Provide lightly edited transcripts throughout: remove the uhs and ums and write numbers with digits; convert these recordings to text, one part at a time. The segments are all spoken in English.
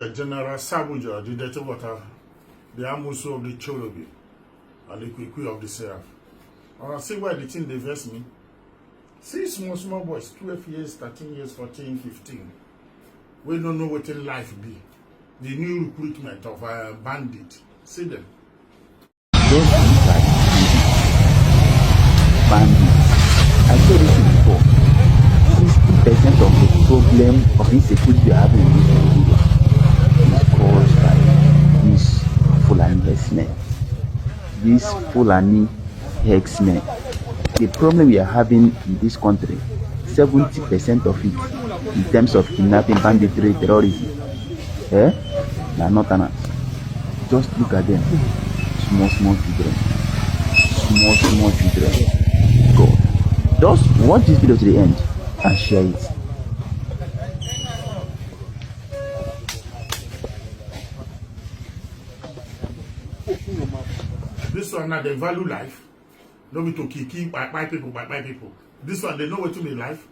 General Sabuja, the dirty water, the Amusu of the Cholobi, and the Kwikwi of the Seraph. And I see why the thing diverts me. See small boys, 12 years, 13 years, 14, 15. We don't know what in life be. The new recruitment of a bandit. See them. Don't look at bandits. I said this before. 60% of the problem of insecurity we are having in this area is caused by these Fulani herdsmen. These Fulani herdsmen. The problem we are having in this country, 70% of it, in terms of kidnapping, banditry, terrorism, they are not enough. Just look at them. Small children. Small children. God. Just watch this video to the end and share it. This one now they value life. Don't be to kiki by people. This one they know what to be life.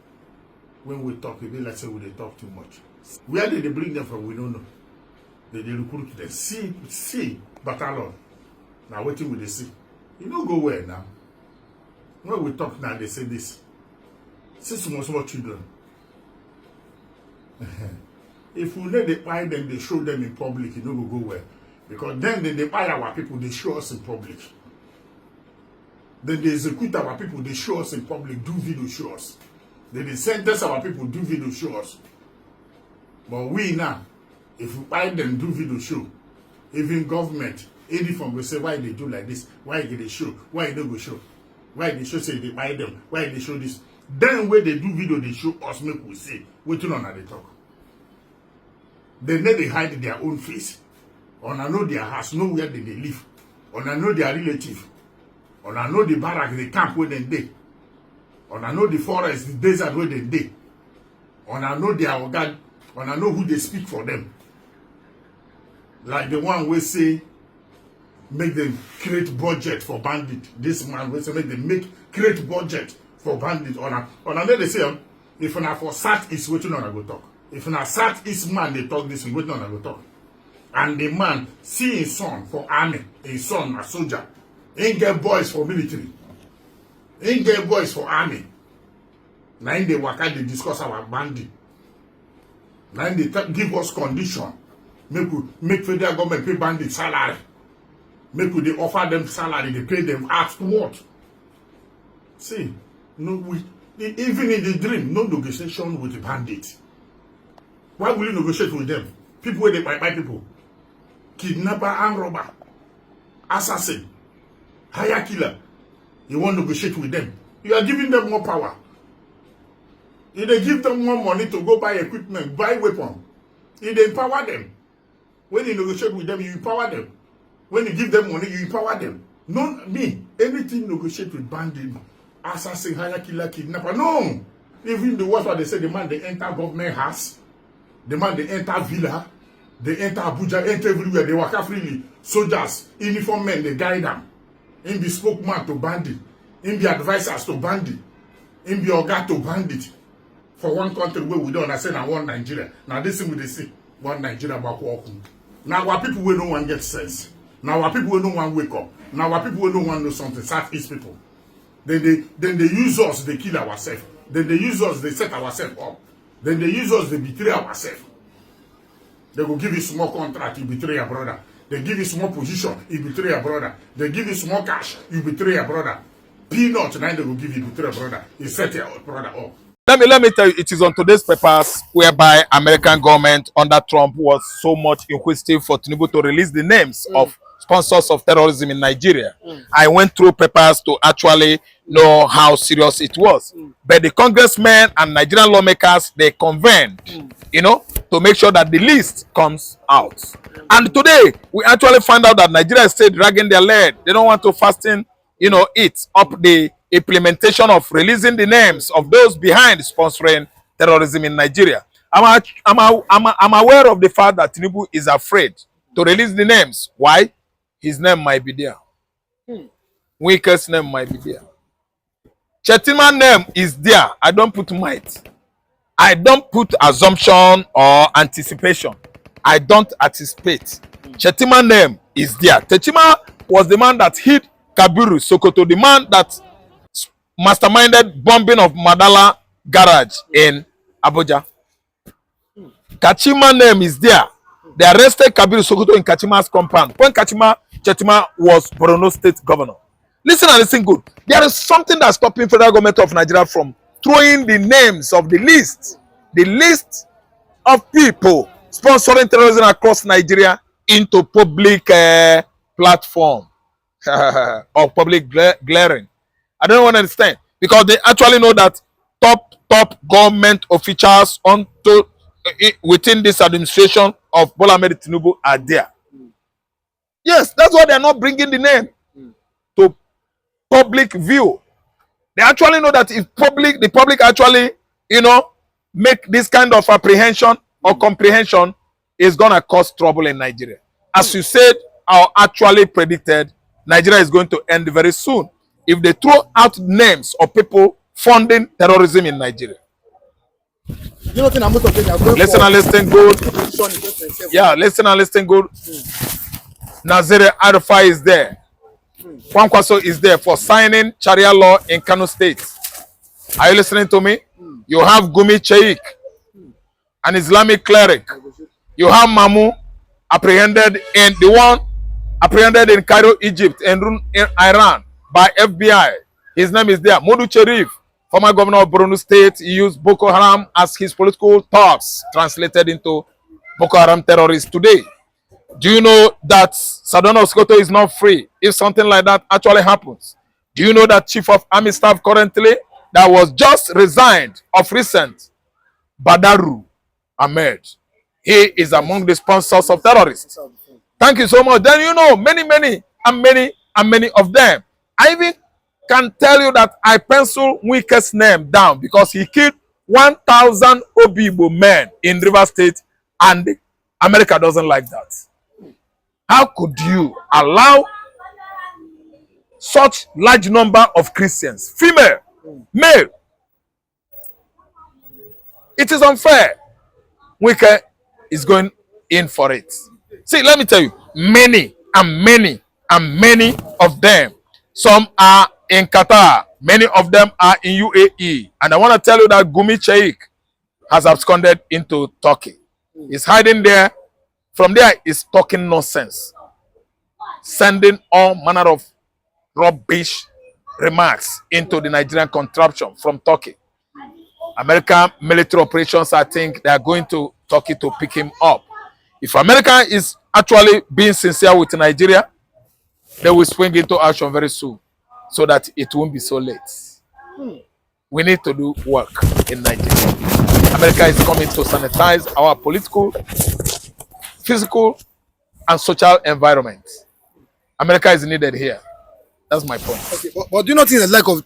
When we talk, it be like say we they talk too much. Where did they bring them from? We don't know. They recruit them. See battalion. Now waiting with the see. You don't go where now. When we talk now, they say this. See small children. If we let they buy them, they show them in public, you don't go where. Because then they buy our people, they show us in public. Then they execute our people, they show us in public, do video show us. Then they sentence our people, do video show us. But we now, if we buy them, do video show, even government, any form will say why they do like this, why they show, why they go show, why they show say they buy them, why they show this. Then when they do video, they show us, make we see, waiting on how they talk. Then they hide their own face. Or I know their house, know where they live. Or I know their relative. Or I know the barrack, the camp where they dey. Or I know the forest, the desert where they dey. Or I know their organ. Or I know who they speak for them. Like the one we say, make them create budget for bandit. This man will say make them create budget for bandit. Or I know they say, if na for South East, waiting on I go talk. If na South East man they talk this, waiting on I go talk. And the man see his son for army, his son a soldier. He get boys for military. He get boys for army. Now in the waka they discuss our bandit. Now they give us condition. Make federal government pay bandit salary. Make they offer them salary, they pay them afterward. See, no, even in the dream, no negotiation with the bandit. Why will you negotiate with them? People where they buy people. Kidnapper and robber. Assassin. Hire killer. You want to negotiate with them. You are giving them more power. If they give them more money to go buy equipment, buy weapon. If they empower them. When you negotiate with them, you empower them. When you give them money, you empower them. Not me. Anything negotiate with bandit, assassin, hire killer, kidnapper. No. Even the worst what they say, the man they enter government house. The man they enter villa. They enter Abuja, enter everywhere. They work freely. Soldiers, uniform men, they guide them. In be spokesman to bandit. In be advisors to bandit. In be organ to bandit. For one country where we don't understand and one Nigeria. Now this thing we see. One Nigeria back walking. Now our people will no one get sense. Now our people will no one wake up. Now our people will no one know something. Southeast people. Then they use us, they kill ourselves. Then they use us, they set ourselves up. Then they use us, they betray ourselves. They will give you small contract, you betray your brother. They give you small position, you betray your brother. They give you small cash, you betray your brother. Peanut, now they will give you betray your brother. You set your brother up. Let me tell you, it is on today's papers whereby American government under Trump was so much inquisitive for Tinubu to release the names of sponsors of terrorism in Nigeria. I went through papers to actually know how serious it was. But the congressmen and Nigerian lawmakers, they convened, to make sure that the list comes out. And today, we actually find out that Nigeria is still dragging their leg. They don't want to fasten, it up the implementation of releasing the names of those behind sponsoring terrorism in Nigeria. I'm aware of the fact that Tinubu is afraid to release the names. Why? His name might be there. Wike's name might be there. Chetima's name is there. I don't put might. I don't put assumption or anticipation. I don't anticipate. Chetima name is there. Chetima was the man that hit Kabiru Sokoto, the man that masterminded bombing of Madala garage in Abuja. Kachima name is there. They arrested Kabiru Sokoto in Kachima's compound when Chetima was Borno State governor. Listen and listen good. There is something that's stopping federal government of Nigeria from throwing the names of the list of people sponsoring terrorism across Nigeria into public platform or public glaring. I don't want to understand because they actually know that top government officials within this administration of Bola Ahmed Tinubu are there. Yes, that's why they are not bringing the name to public view. They actually know that if the public actually, make this kind of apprehension or comprehension, is gonna cause trouble in Nigeria. As you said, or actually predicted, Nigeria is going to end very soon if they throw out names of people funding terrorism in Nigeria. Listen and listen good. Yeah, listen and listen good. Nazire Arafai is there. Kwankwaso is there for signing Sharia law in Kano State. Are you listening to me? You have Gumi Sheikh, an Islamic cleric. You have Mamu apprehended in Cairo, Egypt, and in Iran by FBI. His name is there. Modu Cherif, former governor of Borno State, he used Boko Haram as his political thoughts translated into Boko Haram terrorists today. Do you know that Sardauna Sokoto is not free if something like that actually happens? Do you know that Chief of Army Staff currently that was just resigned of recent, Badaru Ahmed, he is among the sponsors of terrorists. Thank you so much. Then many of them. I even can tell you that I pencil Wike's name down because he killed 1,000 Obibo men in River State, and America doesn't like that. How could you allow such large number of Christians, female, male? It is unfair. Wike is going in for it. See, let me tell you, many of them, some are in Qatar, many of them are in UAE. And I want to tell you that Gumi Sheikh has absconded into Turkey. He's hiding there. From there, he's talking nonsense, sending all manner of rubbish remarks into the Nigerian contraption from Turkey. American military operations, I think they are going to Turkey to pick him up. If America is actually being sincere with Nigeria, they will swing into action very soon so that it won't be so late. We need to do work in Nigeria. America is coming to sanitize our political, physical, and social environment. America is needed here. That's my point. Okay, but do you not think the lack of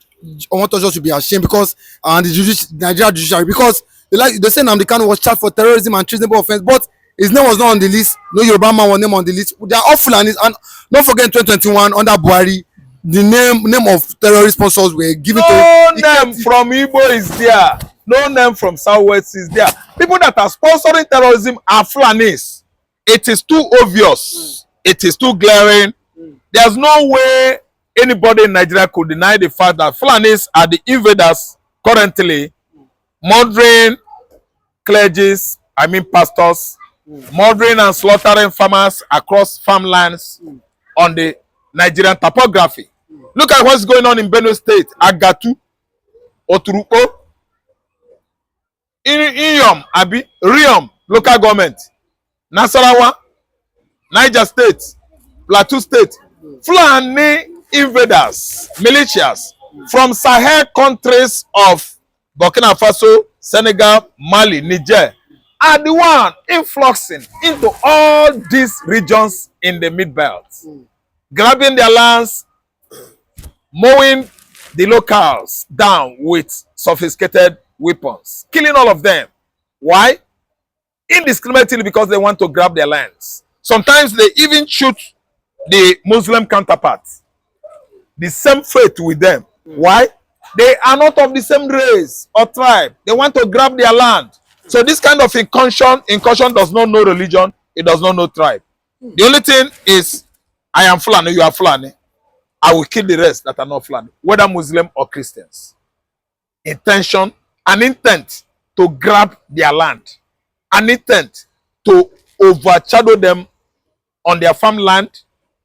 Omotojo should be ashamed because the Nigeria judiciary, because they say Nnamdi Kanu was charged for terrorism and treasonable offense, but his name was not on the list. No Yoruba man was name on the list. They are all Fulani, and don't forget 2021 under Buhari, the name of terrorist sponsors were given no name from Igbo is there. No name from Southwest is there. People that are sponsoring terrorism are Fulanis. It is too obvious. It is too glaring. There's no way anybody in Nigeria could deny the fact that Fulanis are the invaders currently, murdering clergies, pastors, murdering and slaughtering farmers across farmlands on the Nigerian topography. Look at what's going on in Benue State, Agatu, Oturuko, Iyom, Riom, local government, Nasarawa, Niger State, Plateau State. Fulani invaders, militias from Sahel countries of Burkina Faso, Senegal, Mali, Niger are the one influxing into all these regions in the mid-belt, grabbing their lands, mowing the locals down with sophisticated weapons, killing all of them. Why? Indiscriminately, because they want to grab their lands. Sometimes they even shoot the Muslim counterparts, the same faith with them. Why? They are not of the same race or tribe. They want to grab their land. So this kind of incursion does not know religion, It does not know tribe. The only thing is, I am Fulani, you are Fulani. I will kill the rest that are not Fulani, whether Muslim or Christians. Intention, an intent to grab their land, an intent to overshadow them on their farmland,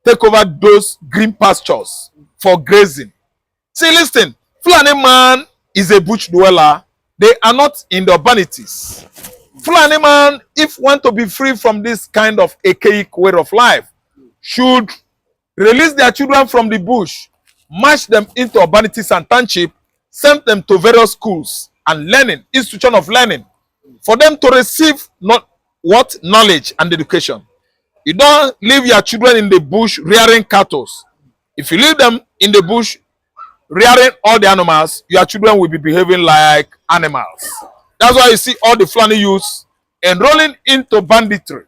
take over those green pastures for grazing. See, listen, Fulani man is a bush dweller. They are not in the urbanities. Fulani man, if want to be free from this kind of archaic way of life, should release their children from the bush, march them into urbanities and township, send them to various schools and learning, institution of learning, for them to receive not what knowledge and education. You don't leave your children in the bush rearing cattle. If you leave them in the bush rearing all the animals, your children will be behaving like animals. That's why you see all the Fulani youths enrolling into banditry.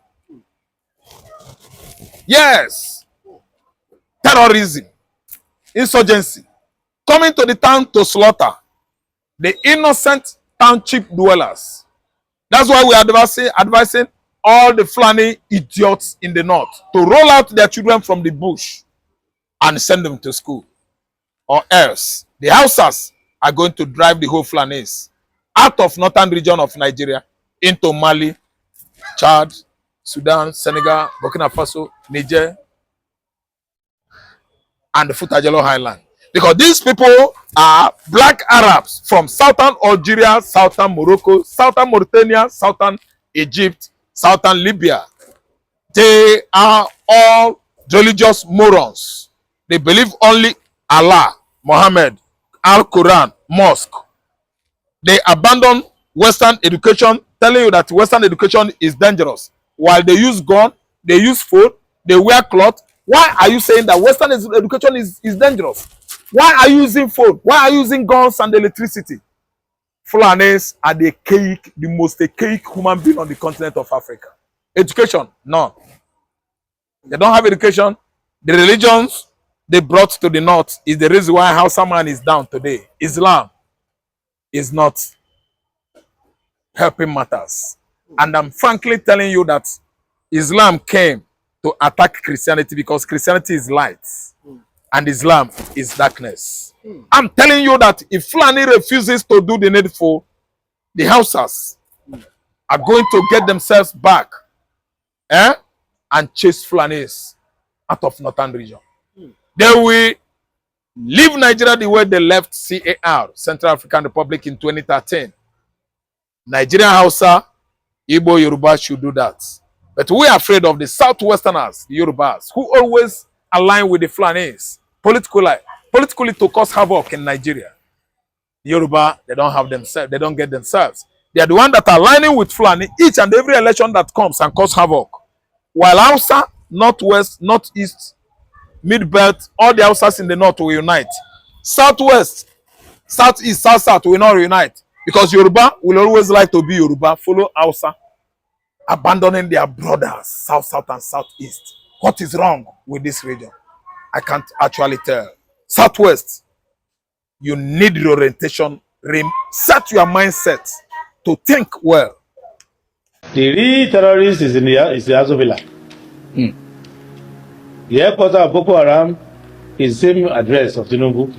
Yes. Terrorism, insurgency, coming to the town to slaughter the innocent township dwellers. That's why we are advising all the Fulani idiots in the north to roll out their children from the bush and send them to school. Or else, the Hausas are going to drive the whole Fulanis out of northern region of Nigeria into Mali, Chad, Sudan, Senegal, Burkina Faso, Niger, and the Futajelo Highland. Because these people are black Arabs from southern Algeria, southern Morocco, southern Mauritania, southern Egypt, southern Libya. They are all religious morons. They believe only Allah, Muhammad, Al-Quran, mosque. They abandon Western education, telling you that Western education is dangerous. While they use gun, they use food, they wear cloth. Why are you saying that Western education is dangerous? Why are you using food? Why are you using guns and electricity? Fulanis are the most archaic human being on the continent of Africa. Education, no. They don't have education. The religions they brought to the north is the reason why Hausa man is down today. Islam is not helping matters. And I'm frankly telling you that Islam came to attack Christianity because Christianity is light and Islam is darkness. I'm telling you that if Fulani refuses to do the needful, the Hausas are going to get themselves back and chase Fulanis out of northern region. They will leave Nigeria the way they left CAR, Central African Republic, in 2013. Nigerian Hausa, Igbo, Yoruba should do that. But we are afraid of the Southwesterners, the Yorubas, who always align with the Fulanis politically to cause havoc in Nigeria. The Yoruba, they don't have themselves, they don't get themselves. They are the ones that are aligning with Fulani each and every election that comes and cause havoc. While Hausa, Northwest, Northeast, Mid-Belt, all the Hausas in the north will unite. Southwest, Southeast, South will not unite. Because Yoruba will always like to be Yoruba, follow Hausa, abandoning their brothers, South, and Southeast. What is wrong with this region? I can't actually tell. Southwest, you need reorientation. Set your mindset to think well. The real terrorist is in the Azovila. The headquarters of Boko Haram is the same address of Tinubu.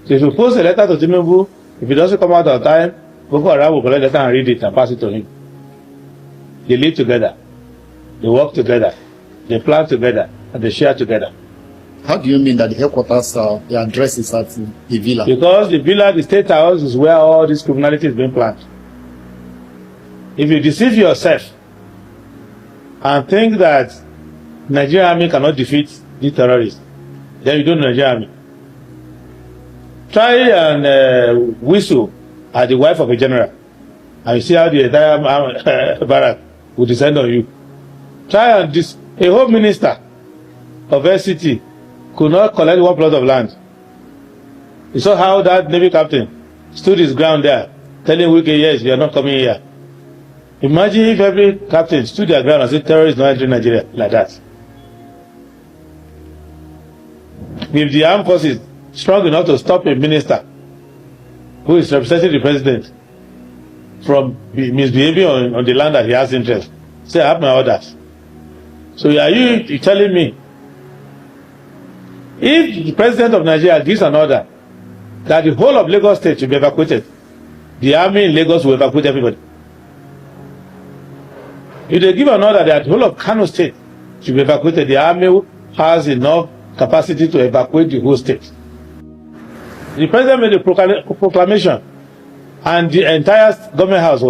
So if you post a letter to Tinubu, if it doesn't come out on time, Boko Haram will collect the letter and read it and pass it to him. They live together, they work together, they plan together, and they share together. How do you mean that the headquarters, the address is at the villa? Because the villa, the state house, is where all this criminality is being planned. If you deceive yourself and think that Nigerian army cannot defeat the terrorists, then you don't know Nigerian army. Try and whistle at the wife of a general, and you see how the entire barrack will descend on you. Try and a home minister of FCT could not collect 1 plot of land. You saw how that Navy captain stood his ground there, telling Wike, yes, you are not coming here. Imagine if every captain stood their ground and said terrorists not entering Nigeria like that. If the armed forces strong enough to stop a minister who is representing the president from misbehaving on the land that he has interest, Say, I have my orders. So are you telling me, if the president of Nigeria gives an order that the whole of Lagos State should be evacuated, the army in Lagos will evacuate everybody? If they give an order that the whole of Kano State should be evacuated, the army has enough capacity to evacuate the whole state. The president made a proclamation, and the entire government house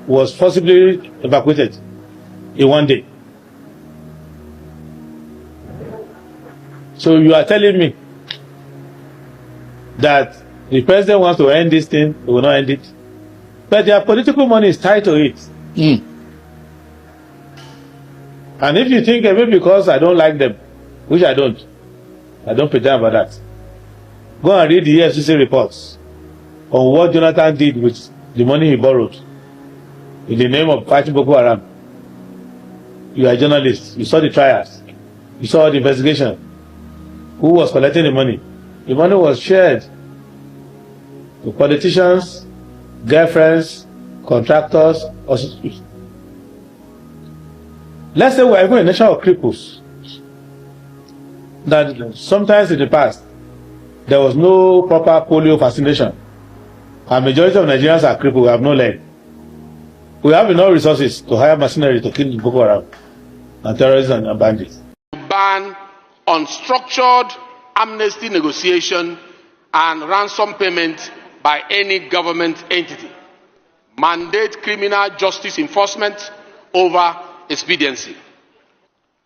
was forcibly evacuated in one day. So you are telling me that the president wants to end this thing, he will not end it, but their political money is tied to it. And if you think maybe because I don't like them, which I don't pretend about that, go and read the EFCC reports on what Jonathan did with the money he borrowed in the name of fighting Boko Haram. You are a journalist. You saw the trials. You saw the investigation. Who was collecting the money? The money was shared to politicians, girlfriends, contractors, or let's say we're even a nation of cripples. That sometimes in the past, there was no proper polio vaccination. A majority of Nigerians are crippled, we have no leg. We have enough resources to hire machinery to kill Boko Haram and terrorists and bandits. Ban on structured amnesty negotiation and ransom payment by any government entity. Mandate criminal justice enforcement over expediency.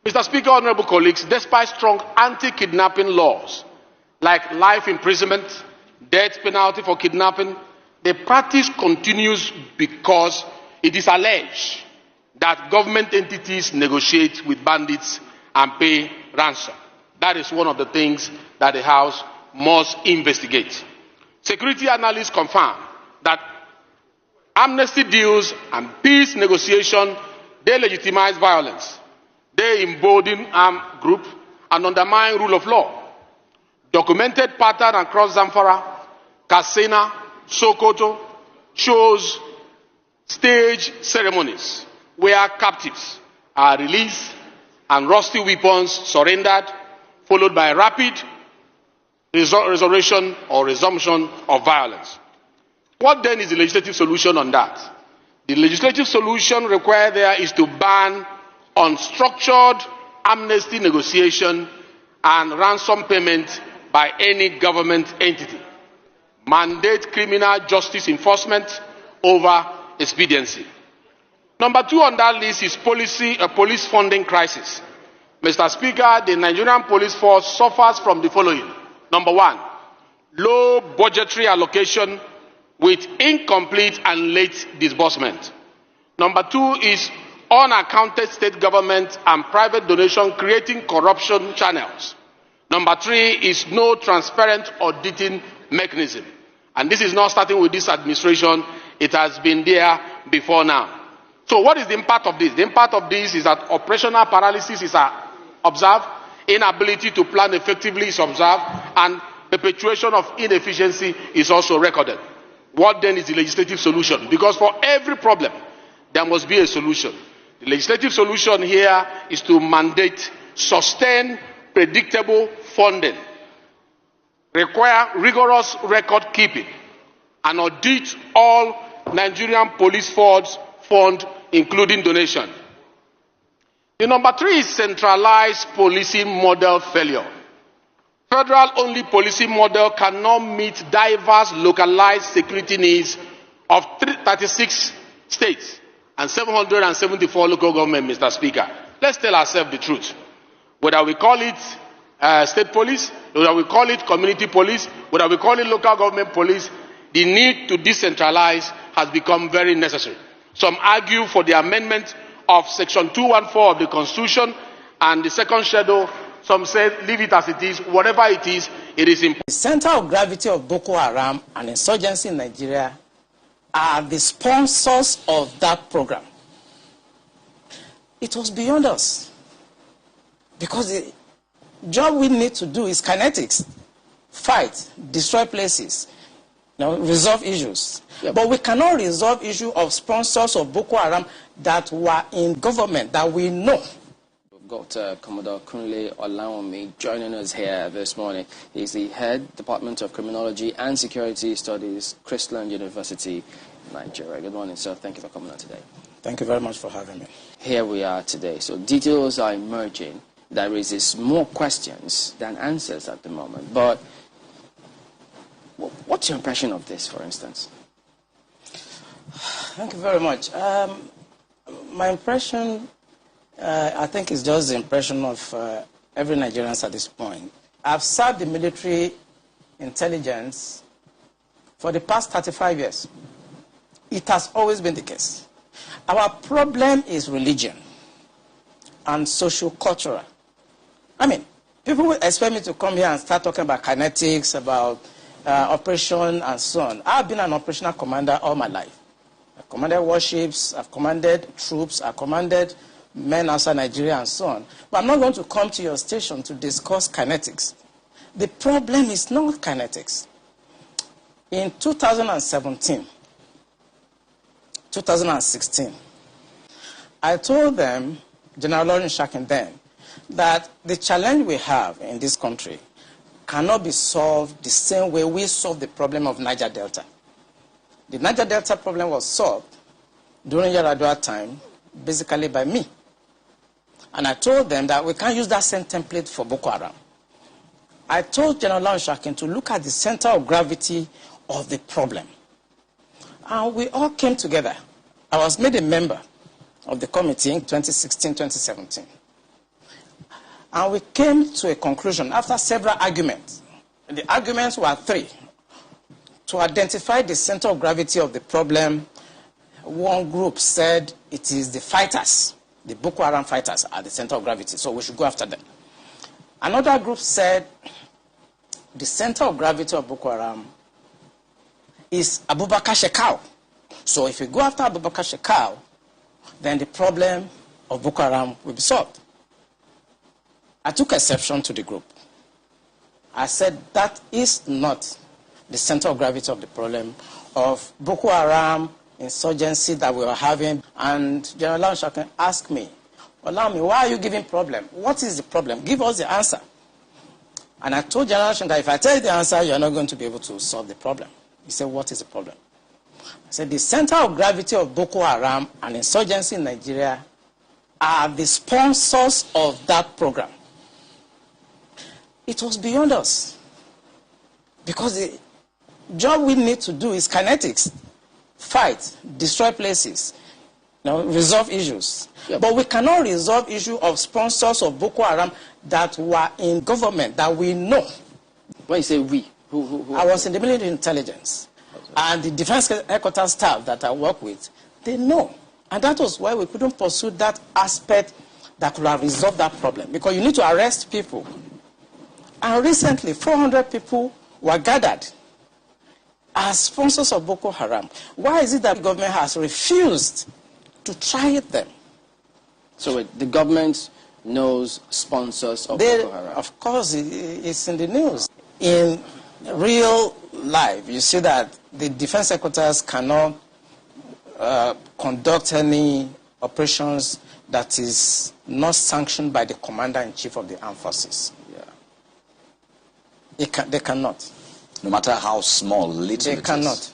Mr. Speaker, honorable colleagues, despite strong anti-kidnapping laws like life imprisonment, death penalty for kidnapping, the practice continues because it is alleged that government entities negotiate with bandits and pay ransom. That is one of the things that the House must investigate. Security analysts confirm that amnesty deals and peace negotiation, they legitimize violence, they embolden armed groups and undermine rule of law. Documented pattern across Zamfara, Katsina, Sokoto shows stage ceremonies where captives are released and rusty weapons surrendered, followed by rapid resurrection or resumption of violence. What then is the legislative solution on that? The legislative solution required there is to ban unstructured amnesty negotiation and ransom payment by any government entity. Mandate criminal justice enforcement over expediency. Number 2 on that list is police funding crisis. Mr. Speaker, the Nigerian police force suffers from the following. Number 1, low budgetary allocation with incomplete and late disbursement. Number 2 is unaccounted state government and private donation creating corruption channels. Number 3 is no transparent auditing mechanism. And this is not starting with this administration, it has been there before now. So what is the impact of this? The impact of this is that operational paralysis is observed, inability to plan effectively is observed, and perpetuation of inefficiency is also recorded. What then is the legislative solution? Because for every problem, there must be a solution. The legislative solution here is to mandate sustained, predictable funding, require rigorous record keeping, and audit all Nigerian police force fund, including donation. The number 3 is centralized policing model failure. Federal-only policing model cannot meet diverse localized security needs of 36 states and 774 local governments, Mr. Speaker. Let's tell ourselves the truth. Whether we call it state police, whether we call it community police, whether we call it local government police, the need to decentralize has become very necessary. Some argue for the amendment of Section 214 of the Constitution and the second schedule. Some say leave it as it is. Whatever it is important. The center of gravity of Boko Haram and insurgency in Nigeria are the sponsors of that program. It was beyond us. Because the job we need to do is kinetics. Fight, destroy places, resolve issues. But we cannot resolve issue of sponsors of Boko Haram that were in government that we know. We've got Commodore Kunle Olaomi joining us here this morning. He's the head Department of Criminology and Security Studies, Christland University, Nigeria. Good morning, sir. Thank you for coming on today. Thank you very much for having me. Here we are today. So details are emerging that raises more questions than answers at the moment. But what's your impression of this, for instance? Thank you very much. My impression, I think, is just the impression of every Nigerian at this point. I've served the military intelligence for the past 35 years. It has always been the case. Our problem is religion and socio-cultural. I mean, people will expect me to come here and start talking about kinetics, about operation and so on. I've been an operational commander all my life. I've commanded warships, I've commanded troops, I've commanded men outside Nigeria and so on. But I'm not going to come to your station to discuss kinetics. The problem is not kinetics. In 2017, 2016, I told them, General Lawrence Shakin then, that the challenge we have in this country cannot be solved the same way we solved the problem of Niger Delta. The Niger Delta problem was solved during Yar'Adua time, basically by me. And I told them that we can't use that same template for Boko Haram. I told General Lawrence Shakin to look at the center of gravity of the problem. And we all came together. I was made a member of the committee in 2016-2017. And we came to a conclusion after several arguments. And the arguments were three. To identify the center of gravity of the problem, one group said it is the fighters, the Boko Haram fighters are the center of gravity, so we should go after them. Another group said the center of gravity of Boko Haram is Abubakar Shekau. So if we go after Abubakar Shekau, then the problem of Boko Haram will be solved. I took exception to the group. I said that is not the center of gravity of the problem of Boko Haram insurgency that we were having. And General Lawrence Shakin asked me, allow me, why are you giving problem? What is the problem? Give us the answer. And I told General Shakin that if I tell you the answer, you're not going to be able to solve the problem. He said, what is the problem? I said, the center of gravity of Boko Haram and insurgency in Nigeria are the sponsors of that program. It was beyond us. Because the job we need to do is kinetics. Fight, destroy places, resolve issues. Yep. But we cannot resolve issue of sponsors of Boko Haram that were in government that we know. When you say we, who I was in the military intelligence. Okay. And the defense headquarters staff that I work with, they know. And that was why we couldn't pursue that aspect that could have resolved that problem. Because you need to arrest people. And recently, 400 people were gathered as sponsors of Boko Haram. Why is it that the government has refused to try them? So the government knows sponsors of Boko Haram? Of course, it's in the news. In real life, you see that the defense headquarters cannot conduct any operations that is not sanctioned by the commander-in-chief of the armed forces. Yeah. They cannot. No matter how small, little they cannot.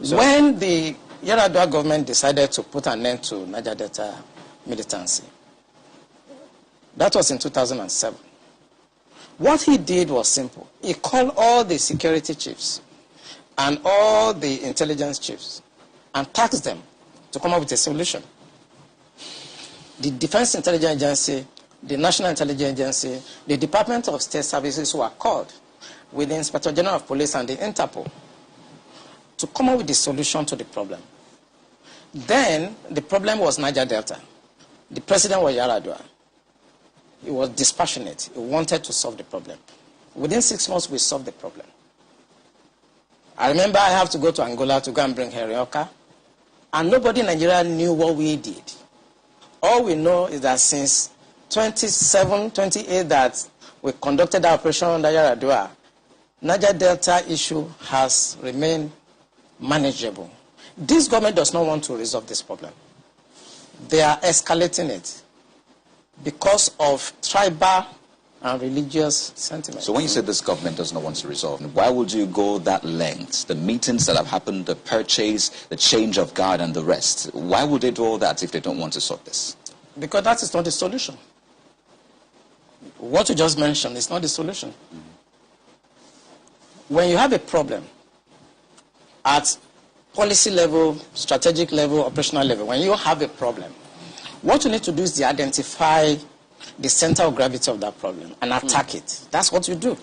So when the Yar'Adua government decided to put an end to Niger Delta militancy, that was in 2007. What he did was simple. He called all the security chiefs and all the intelligence chiefs and tasked them to come up with a solution. The Defense Intelligence Agency, the National Intelligence Agency, the Department of State Services were called with the Inspector General of Police and the Interpol to come up with the solution to the problem. Then the problem was Niger Delta. The president was Yar'Adua. He was dispassionate. He wanted to solve the problem. Within 6 months, we solved the problem. I remember I have to go to Angola to go and bring Herioka, and nobody in Nigeria knew what we did. All we know is that since 27, 28 that we conducted our operation under Yar'Adua, Niger Delta issue has remained manageable. This government does not want to resolve this problem. They are escalating it because of tribal and religious sentiment. So when you say this government does not want to resolve, why would you go that length? The meetings that have happened, the purchase, the change of guard and the rest. Why would they do all that if they don't want to sort this? Because that is not the solution. What you just mentioned is not the solution. When you have a problem at policy level, strategic level, operational level, when you have a problem, what you need to do is to identify the center of gravity of that problem and attack it. That's what you do.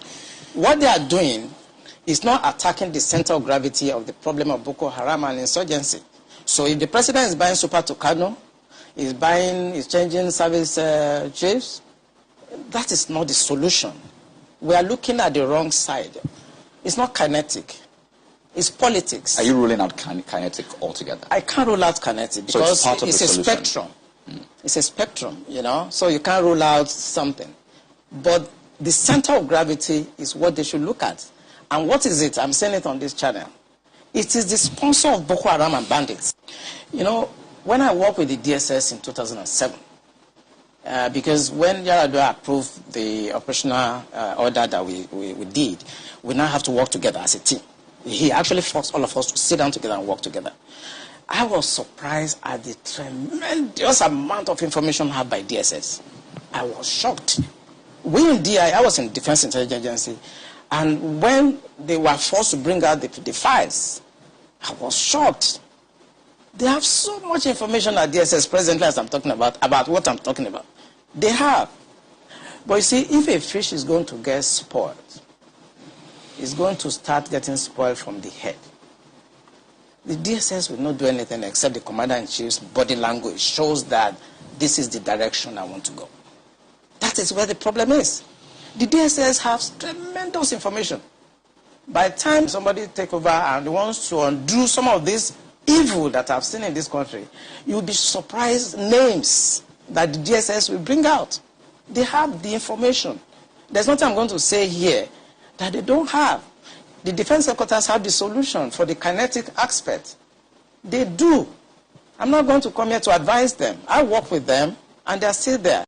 What they are doing is not attacking the center of gravity of the problem of Boko Haram and insurgency. So if the president is buying Super Tucano, is changing service chiefs, that is not the solution. We are looking at the wrong side. It's not kinetic. It's politics. Are you ruling out kinetic altogether? I can't rule out kinetic because it's a spectrum. It's a spectrum, you know, so you can't rule out something. But the center of gravity is what they should look at. And what is it? I'm saying it on this channel. It is the sponsor of Boko Haram and bandits. You know, when I worked with the DSS in 2007, because when Yaradua approved the operational order that we did, we now have to work together as a team. He actually forced all of us to sit down together and work together. I was surprised at the tremendous amount of information had by DSS. I was shocked. We in DI, I was in Defense Intelligence Agency, and when they were forced to bring out the files, I was shocked. They have so much information at DSS presently as I'm talking about what I'm talking about. They have. But you see, if a fish is going to get spoiled, it's going to start getting spoiled from the head. The DSS will not do anything except the Commander-in-Chief's body language shows that this is the direction I want to go. That is where the problem is. The DSS has tremendous information. By the time somebody takes over and wants to undo some of this evil that I've seen in this country, you'll be surprised names that the DSS will bring out. They have the information. There's nothing I'm going to say here that they don't have. The defense headquarters have the solution for the kinetic aspect. They do. I'm not going to come here to advise them. I work with them, and they're still there.